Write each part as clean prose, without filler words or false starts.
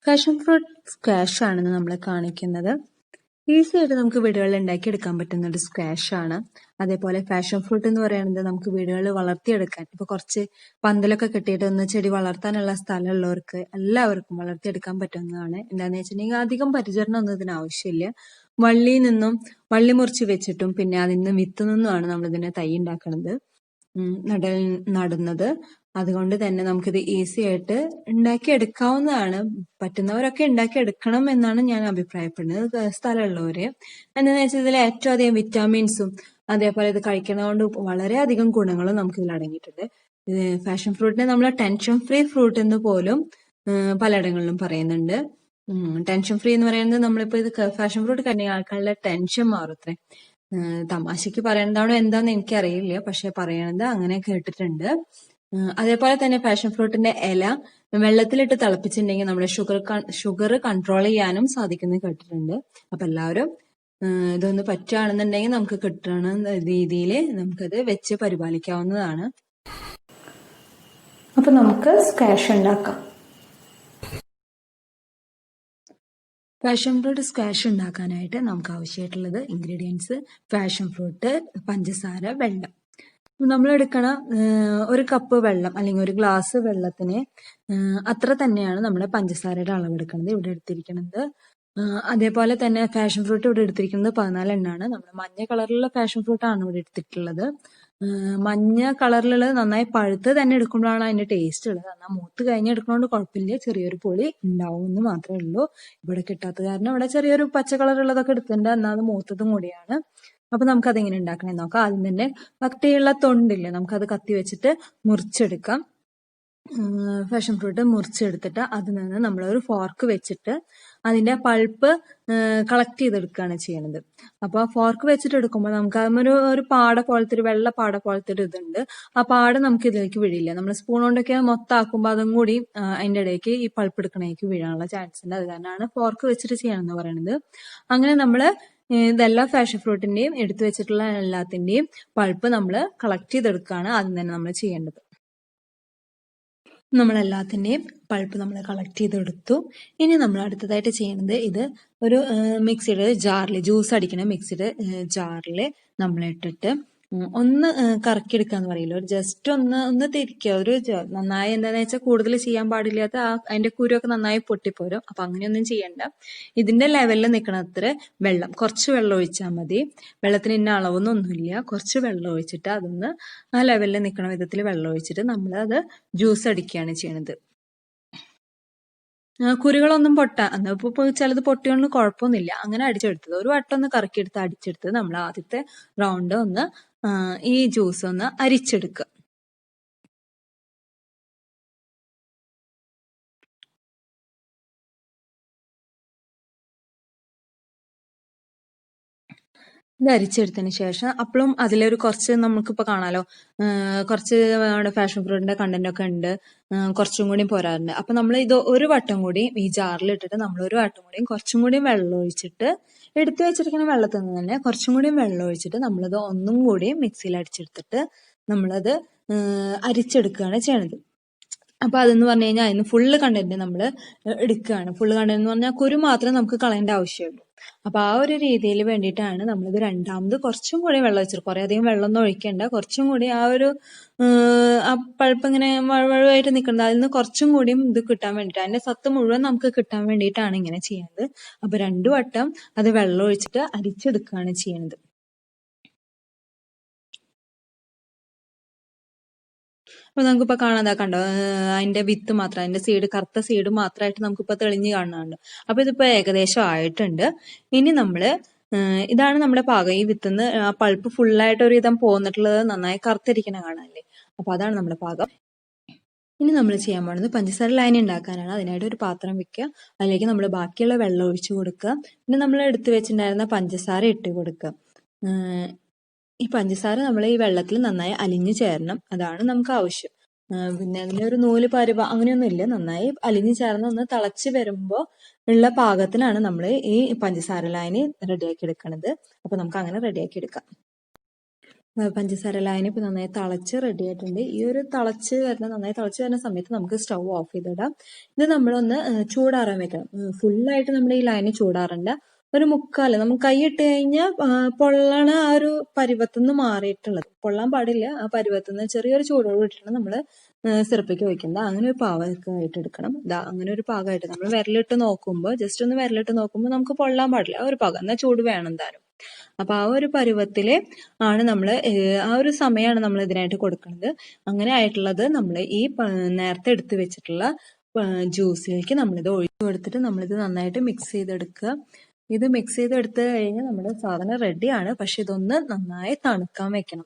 Passion fruit squash ആണ് നമ്മൾ കാണിക്കുന്നത്. ഈസി ആയിട്ട് നമുക്ക് വീടുകളിൽ ഉണ്ടാക്കിയെടുക്കാൻ പറ്റുന്ന ഒരു സ്ക്വാഷ് ആണ്. അതേപോലെ പാഷൻ ഫ്രൂട്ട് എന്ന് പറയുന്നത് നമുക്ക് വീടുകളിൽ വളർത്തിയെടുക്കാൻ, ഇപ്പൊ കുറച്ച് പന്തലൊക്കെ കെട്ടിയിട്ട് ഒന്ന് ചെടി വളർത്താനുള്ള സ്ഥലമുള്ളവർക്ക് എല്ലാവർക്കും വളർത്തിയെടുക്കാൻ പറ്റുന്നതാണ്. എന്താണെന്ന് വെച്ചിട്ടുണ്ടെങ്കിൽ അധികം പരിചരണം ഒന്നും ഇതിന് ആവശ്യമില്ല. വള്ളിയിൽ നിന്നും വള്ളി മുറിച്ച് വെച്ചിട്ടും പിന്നെ അതിൽ നിന്ന് വിത്ത് നിന്നുമാണ് നമ്മൾ ഇതിനെ തൈ ഉണ്ടാക്കുന്നത്, നടുന്നത്. അതുകൊണ്ട് തന്നെ നമുക്കിത് ഈസി ആയിട്ട് ഉണ്ടാക്കിയെടുക്കാവുന്നതാണ്. പറ്റുന്നവരൊക്കെ ഉണ്ടാക്കിയെടുക്കണം എന്നാണ് ഞാൻ അഭിപ്രായപ്പെടുന്നത്, സ്ഥലമുള്ളവര്. എന്താണെന്ന് വെച്ചാൽ ഇതിൽ ഏറ്റവും അധികം വിറ്റാമിൻസും അതേപോലെ ഇത് കഴിക്കുന്നതുകൊണ്ട് വളരെയധികം ഗുണങ്ങളും നമുക്ക് ഇതിൽ അടങ്ങിയിട്ടുണ്ട്. പാഷൻ ഫ്രൂട്ടിനെ നമ്മൾ ടെൻഷൻ ഫ്രീ ഫ്രൂട്ട് എന്ന് പോലും പലയിടങ്ങളിലും പറയുന്നുണ്ട്. ടെൻഷൻ ഫ്രീ എന്ന് പറയുന്നത് നമ്മളിപ്പോ ഇത് പാഷൻ ഫ്രൂട്ട് കഴിഞ്ഞ ആൾക്കാരുടെ ടെൻഷൻ മാറുത്രേ. തമാശക്ക് പറയണതാണോ എന്താന്ന് എനിക്കറിയില്ല, പക്ഷെ പറയണത് അങ്ങനെ കേട്ടിട്ടുണ്ട്. അതേപോലെ തന്നെ പാഷൻ ഫ്രൂട്ടിന്റെ ഇല വെള്ളത്തിലിട്ട് തിളപ്പിച്ചിട്ടുണ്ടെങ്കിൽ നമ്മുടെ ഷുഗർ കൺട്രോൾ ചെയ്യാനും സാധിക്കുന്നത് കേട്ടിട്ടുണ്ട്. അപ്പൊ എല്ലാവരും ഇതൊന്ന് പറ്റുകയാണെന്നുണ്ടെങ്കിൽ നമുക്ക് കിട്ടുന്ന രീതിയിൽ നമുക്കത് വെച്ച് പരിപാലിക്കാവുന്നതാണ്. അപ്പൊ നമുക്ക് സ്ക്വാഷ് ഉണ്ടാക്കാം. പാഷൻ ഫ്രൂട്ട് സ്ക്വാഷ് ഉണ്ടാക്കാനായിട്ട് നമുക്ക് ആവശ്യമായിട്ടുള്ളത് ഇൻഗ്രീഡിയൻസ്: പാഷൻ ഫ്രൂട്ട്, പഞ്ചസാര, വെള്ളം. നമ്മൾ എടുക്കണ ഒരു കപ്പ് വെള്ളം അല്ലെങ്കിൽ ഒരു ഗ്ലാസ് വെള്ളത്തിന് അത്ര തന്നെയാണ് നമ്മുടെ പഞ്ചസാരയുടെ അളവ് എടുക്കുന്നത്. ഇവിടെ എടുത്തിരിക്കുന്നത് അതേപോലെ തന്നെ പാഷൻ ഫ്രൂട്ട് ഇവിടെ എടുത്തിരിക്കുന്നത് 14 എണ്ണമാണ്. നമ്മൾ മഞ്ഞ കളറിലുള്ള പാഷൻ ഫ്രൂട്ടാണ് ഇവിടെ എടുത്തിട്ടുള്ളത്. മഞ്ഞ കളറിലുള്ളത് നന്നായി പഴുത്ത് തന്നെ എടുക്കുമ്പോഴാണ് അതിന്റെ ടേസ്റ്റ് ഉള്ളത്. എന്നാൽ മൂത്ത് കഴിഞ്ഞ് എടുക്കുന്നതുകൊണ്ട് കുഴപ്പമില്ല, ചെറിയൊരു പൊളി ഉണ്ടാവും എന്ന് മാത്രമേ ഉള്ളൂ. ഇവിടെ കിട്ടാത്ത കാരണം ഇവിടെ ചെറിയൊരു പച്ച കളറുള്ളതൊക്കെ എടുത്തിട്ടുണ്ട്, എന്നാൽ അത് മൂത്തതും കൂടിയാണ്. അപ്പൊ നമുക്ക് അതെങ്ങനെ ഉണ്ടാക്കണമെന്ന് നോക്കാം. ആദ്യം തന്നെ കട്ടിയുള്ള തൊണ്ടില്ലേ, നമുക്കത് കത്തി വെച്ചിട്ട് മുറിച്ചെടുക്കാം. പാഷൻ ഫ്രൂട്ട് മുറിച്ചെടുത്തിട്ട് അതിൽ നിന്ന് നമ്മളൊരു ഫോർക്ക് വെച്ചിട്ട് അതിന്റെ പൾപ്പ് കളക്ട് ചെയ്തെടുക്കുകയാണ് ചെയ്യുന്നത്. അപ്പൊ ഫോർക്ക് വെച്ചിട്ട് എടുക്കുമ്പോൾ നമുക്ക് ഒരു പാട പോലത്തെ ഒരു വെള്ള പാട പോലത്തെ ഒരു ഇതുണ്ട്. ആ പാട നമുക്ക് ഇതിലേക്ക് വീഴില്ല. നമ്മൾ സ്പൂൺ കൊണ്ടൊക്കെ മൊത്തമാക്കുമ്പോൾ അതും കൂടി അതിന്റെ ഇടയ്ക്ക് ഈ പൾപ്പ് എടുക്കണേക്ക് വീഴാനുള്ള ചാൻസ് ഉണ്ട്. അത് കാരണമാണ് ഫോർക്ക് വെച്ചിട്ട് ചെയ്യണമെന്ന് പറയുന്നത്. അങ്ങനെ നമ്മള് ഇതെല്ലാം പാഷൻ ഫ്രൂട്ടിന്റെയും എടുത്തു വെച്ചിട്ടുള്ള എല്ലാത്തിന്റെയും പൾപ്പ് നമ്മൾ കളക്ട് ചെയ്തെടുക്കുകയാണ് ആദ്യം തന്നെ നമ്മൾ ചെയ്യേണ്ടത്. നമ്മളെല്ലാത്തിൻ്റെയും പൾപ്പ് നമ്മൾ കളക്ട് ചെയ്തെടുത്തു. ഇനി നമ്മൾ അടുത്തതായിട്ട് ചെയ്യുന്നത്, ഇത് ഒരു മിക്സിയുടെ ജാറിൽ, ജ്യൂസ് അടിക്കുന്ന മിക്സിയുടെ ജാറിൽ നമ്മളിട്ടിട്ട് ഒന്ന് കറക്കിയെടുക്കാന്ന് പറയില്ല, ഒരു ജസ്റ്റ് ഒന്ന് തിരിക്കുക. ഒരു നന്നായി എന്താണെന്ന് വെച്ചാൽ കൂടുതൽ ചെയ്യാൻ പാടില്ലാത്ത അതിന്റെ കുരുവൊക്കെ നന്നായി പൊട്ടിപ്പോരും. അപ്പൊ അങ്ങനെയൊന്നും ചെയ്യണ്ട. ഇതിന്റെ ലെവലിൽ നിൽക്കണത്ര വെള്ളം, കുറച്ച് വെള്ളം ഒഴിച്ചാൽ മതി. വെള്ളത്തിന് ഇന്ന അളവൊന്നുമില്ല, കുറച്ച് വെള്ളം ഒഴിച്ചിട്ട് അതൊന്ന് ആ ലെവലിൽ നിൽക്കണ വിധത്തിൽ വെള്ളം ഒഴിച്ചിട്ട് നമ്മൾ അത് ജ്യൂസ് അടിക്കുകയാണ് ചെയ്യണത്. കുരുകളൊന്നും ഇപ്പൊ ചിലത് പൊട്ടിയൊന്നും കുഴപ്പമൊന്നുമില്ല. അങ്ങനെ അടിച്ചെടുത്തത്, ഒരു വട്ടം ഒന്ന് കറക്കിയെടുത്ത് അടിച്ചെടുത്ത് നമ്മൾ ആദ്യത്തെ റൗണ്ട് ഒന്ന് ഈ ജ്യൂസ് ഒന്ന് അരിച്ചെടുക്കുക. ഇത് അരിച്ചെടുത്തതിന് ശേഷം അപ്പോഴും അതിലൊരു കുറച്ച് നമുക്കിപ്പോൾ കാണാലോ, കുറച്ച് നമ്മുടെ പാഷൻ ഫ്രൂട്ടിന്റെ കണ്ടന്റ് ഒക്കെ ഉണ്ട്, കുറച്ചും കൂടി പോരാറുണ്ട്. അപ്പൊ നമ്മൾ ഇത് ഒരു വട്ടം കൂടി ഈ ജാറിൽ ഇട്ടിട്ട് നമ്മൾ ഒരു വട്ടം കൂടി കുറച്ചും കൂടി വെള്ളം ഒഴിച്ചിട്ട്, എടുത്തു വെച്ചിരിക്കുന്ന വെള്ളത്തിൽ നിന്ന് തന്നെ കുറച്ചും കൂടി വെള്ളം ഒഴിച്ചിട്ട് നമ്മളത് ഒന്നും കൂടി മിക്സിയിൽ അടിച്ചെടുത്തിട്ട് നമ്മളത് അരിച്ചെടുക്കുകയാണ് ചെയ്യണത്. അപ്പൊ അതെന്ന് പറഞ്ഞു കഴിഞ്ഞാൽ അതിന് ഫുള്ള് കണ്ടന്റ് നമ്മൾ എടുക്കുകയാണ്. ഫുള്ള് കണ്ടന്റ് എന്ന് പറഞ്ഞാൽ കുരു മാത്രമേ നമുക്ക് കളയേണ്ട ആവശ്യമുള്ളൂ. അപ്പൊ ആ ഒരു രീതിയിൽ വേണ്ടിയിട്ടാണ് നമ്മളിത് രണ്ടാമത് കുറച്ചും കൂടി വെള്ളം ഒഴിച്ചത്. കുറെ അധികം വെള്ളം ഒന്നും ഒഴിക്കേണ്ട, കുറച്ചും കൂടി ആ ഒരു ആ പഴുപ്പ് ഇങ്ങനെ വഴുവായിട്ട് നിൽക്കുന്നത്, അതിൽ നിന്ന് കുറച്ചും കൂടിയും ഇത് കിട്ടാൻ വേണ്ടിയിട്ട്, അതിന്റെ സത്ത് മുഴുവൻ നമുക്ക് കിട്ടാൻ വേണ്ടിയിട്ടാണ് ഇങ്ങനെ ചെയ്യുന്നത്. അപ്പൊ 2 വട്ടം അത് വെള്ളം ഒഴിച്ചിട്ട് അരിച്ചെടുക്കുകയാണ് ചെയ്യുന്നത്. അപ്പൊ നമുക്കിപ്പോ കാണാതാ കണ്ടോ, അതിന്റെ വിത്ത് മാത്രം, അതിന്റെ സീഡ്, കറുത്ത സീഡ് മാത്രമായിട്ട് നമുക്കിപ്പോ തെളിഞ്ഞ് കാണുന്നുണ്ട്. അപ്പൊ ഇതിപ്പോ ഏകദേശം ആയിട്ടുണ്ട്. ഇനി നമ്മള് ഇതാണ് നമ്മുടെ പാകം. ഈ വിത്തുന്ന് ആ പൾപ്പ് ഫുള്ളായിട്ട് ഒരു വിധം പോന്നിട്ടുള്ളത് നന്നായി കറുത്തിരിക്കണ കാണാനല്ലേ. അപ്പൊ അതാണ് നമ്മുടെ പാകം. ഇനി നമ്മൾ ചെയ്യാൻ പോകുന്നത് പഞ്ചസാര ലൈൻ ഉണ്ടാക്കാനാണ്. അതിനായിട്ട് ഒരു പാത്രം വെക്കുക, അതിലേക്ക് നമ്മൾ ബാക്കിയുള്ള വെള്ളം ഒഴിച്ചു കൊടുക്കുക. പിന്നെ നമ്മൾ എടുത്തു വെച്ചിട്ടുണ്ടായിരുന്ന പഞ്ചസാര ഇട്ട് കൊടുക്കുക. ഈ പഞ്ചസാര നമ്മൾ ഈ വെള്ളത്തിൽ നന്നായി അലിഞ്ഞു ചേരണം, അതാണ് നമുക്ക് ആവശ്യം. പിന്നെ അതിന്റെ ഒരു നൂല് പരുവ അങ്ങനെയൊന്നും ഇല്ല, നന്നായി അലിഞ്ഞു ചേർന്ന് ഒന്ന് തിളച്ച് വരുമ്പോൾ ഉള്ള പാകത്തിനാണ് നമ്മൾ ഈ പഞ്ചസാര ലൈന് റെഡിയാക്കി എടുക്കുന്നത്. അപ്പൊ നമുക്ക് അങ്ങനെ റെഡിയാക്കി എടുക്കാം. പഞ്ചസാര ലായനി ഇപ്പൊ നന്നായി തിളച്ച് റെഡി ആയിട്ടുണ്ട്. ഈ ഒരു നന്നായി തിളച്ച് വരുന്ന സമയത്ത് നമുക്ക് സ്റ്റൗ ഓഫ് ചെയ്തിടാം. ഇത് നമ്മളൊന്ന് ചൂടാറാൻ വെക്കണം. ഫുള്ളായിട്ട് നമ്മുടെ ഈ ലായനി ചൂടാറണ്ട, ഒരു മുക്കാല് നമുക്ക് കൈ ഇട്ട് കഴിഞ്ഞാൽ പൊള്ളണ ആ ഒരു പരുവത്തുനിന്ന് മാറിയിട്ടുള്ളത്, പൊള്ളാൻ പാടില്ല, ആ പരുവത്തുനിന്ന് ചെറിയൊരു ചൂടോട് ഇട്ടിട്ടാണ് നമ്മള് സിറപ്പിക്ക് വയ്ക്കുന്നത്. അങ്ങനെ ഒരു പാകമായിട്ട് എടുക്കണം. അങ്ങനെ ഒരു പാകമായിട്ട് നമ്മൾ വിരലിട്ട് നോക്കുമ്പോൾ, ജസ്റ്റ് ഒന്ന് വിരലിട്ട് നോക്കുമ്പോൾ നമുക്ക് പൊള്ളാൻ പാടില്ല, ആ ഒരു പാകം, എന്നാൽ ചൂട് വേണം എന്തായാലും. അപ്പൊ ആ ഒരു പരുവത്തില് ആണ് നമ്മള് ആ ഒരു സമയമാണ് നമ്മൾ ഇതിനായിട്ട് കൊടുക്കുന്നത്. അങ്ങനെ ആയിട്ടുള്ളത് നമ്മൾ ഈ നേരത്തെ എടുത്തു വെച്ചിട്ടുള്ള ജ്യൂസിലേക്ക് നമ്മളിത് ഒഴിച്ചു കൊടുത്തിട്ട് നമ്മളിത് നന്നായിട്ട് മിക്സ് ചെയ്തെടുക്കുക. ഇത് മിക്സ് ചെയ്തെടുത്ത് കഴിഞ്ഞാൽ നമ്മുടെ സാധനം റെഡിയാണ്. പക്ഷെ ഇതൊന്ന് നന്നായി തണുക്കാൻ വെക്കണം.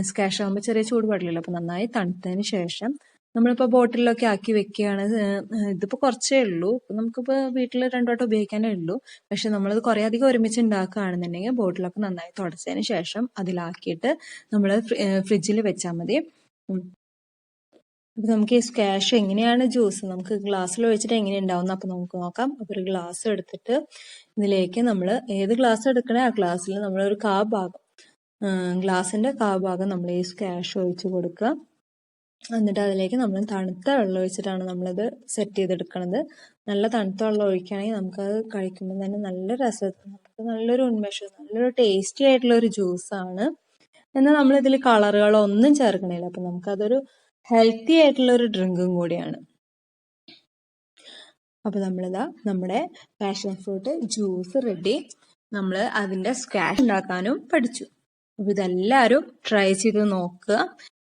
സ്ക്വാഷ് ആകുമ്പോൾ ചെറിയ ചൂട് പാടില്ലല്ലോ. അപ്പൊ നന്നായി തണുത്തതിന് ശേഷം നമ്മളിപ്പോൾ ബോട്ടിലൊക്കെ ആക്കി വെക്കുകയാണ്. ഇതിപ്പോൾ കുറച്ചേ ഉള്ളൂ, നമുക്കിപ്പോൾ വീട്ടിൽ 2 വട്ടം ഉപയോഗിക്കാനേ ഉള്ളൂ. പക്ഷെ നമ്മളത് കുറേ അധികം ഒരുമിച്ച് ഉണ്ടാക്കുകയാണെന്നുണ്ടെങ്കിൽ ബോട്ടിലൊക്കെ നന്നായി തുടച്ചതിന് ശേഷം അതിലാക്കിയിട്ട് നമ്മൾ ഫ്രിഡ്ജിൽ വെച്ചാൽ മതി. അപ്പൊ നമുക്ക് ഈ സ്ക്വാഷ് എങ്ങനെയാണ് ജ്യൂസ് നമുക്ക് ഗ്ലാസ്സിൽ ഒഴിച്ചിട്ട് എങ്ങനെ ഉണ്ടാവുന്ന അപ്പൊ നമുക്ക് നോക്കാം. അപ്പൊ ഒരു ഗ്ലാസ് എടുത്തിട്ട് ഇതിലേക്ക് നമ്മൾ ഏത് ഗ്ലാസ് എടുക്കണേ ആ ഗ്ലാസ്സിൽ നമ്മളൊരു ഗ്ലാസിന്റെ ഭാഗം നമ്മൾ ഈ സ്ക്വാഷ് ഒഴിച്ചു കൊടുക്കുക. എന്നിട്ട് അതിലേക്ക് നമ്മൾ തണുത്ത വെള്ളം ഒഴിച്ചിട്ടാണ് നമ്മളിത് സെറ്റ് ചെയ്തെടുക്കുന്നത്. നല്ല തണുത്ത വെള്ളം ഒഴിക്കുകയാണെങ്കിൽ നമുക്കത് കഴിക്കുമ്പോൾ തന്നെ നല്ല നമുക്ക് നല്ലൊരു ഉന്മേഷം, നല്ലൊരു ടേസ്റ്റി ആയിട്ടുള്ള ഒരു ജ്യൂസാണ്. എന്നാൽ നമ്മൾ ഇതിൽ കളറുകളോ ഒന്നും ചേർക്കണില്ല. അപ്പൊ നമുക്കതൊരു ഹെൽത്തി ആയിട്ടുള്ള ഒരു ഡ്രിങ്കും കൂടിയാണ്. അപ്പൊ നമ്മുടെ പാഷൻ ഫ്രൂട്ട് ജ്യൂസ് റെഡി. നമ്മൾ അതിന്റെ സ്ക്വാഷ് ഉണ്ടാക്കാനും പഠിച്ചു. അപ്പൊ ഇതെല്ലാവരും ട്രൈ ചെയ്ത് നോക്കുക.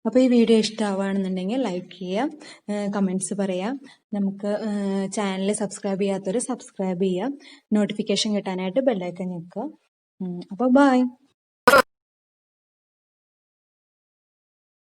അപ്പൊ ഈ വീഡിയോ ഇഷ്ടമാവുകയാണെന്നുണ്ടെങ്കിൽ ലൈക്ക് ചെയ്യാം, കമന്റ്സ് പറയാം. നമുക്ക് ചാനൽ സബ്സ്ക്രൈബ് ചെയ്യാത്തവർ സബ്സ്ക്രൈബ് ചെയ്യാം. നോട്ടിഫിക്കേഷൻ കിട്ടാനായിട്ട് ബെല്ലൈക്കൺ ഞെക്കുക. അപ്പൊ ബൈ.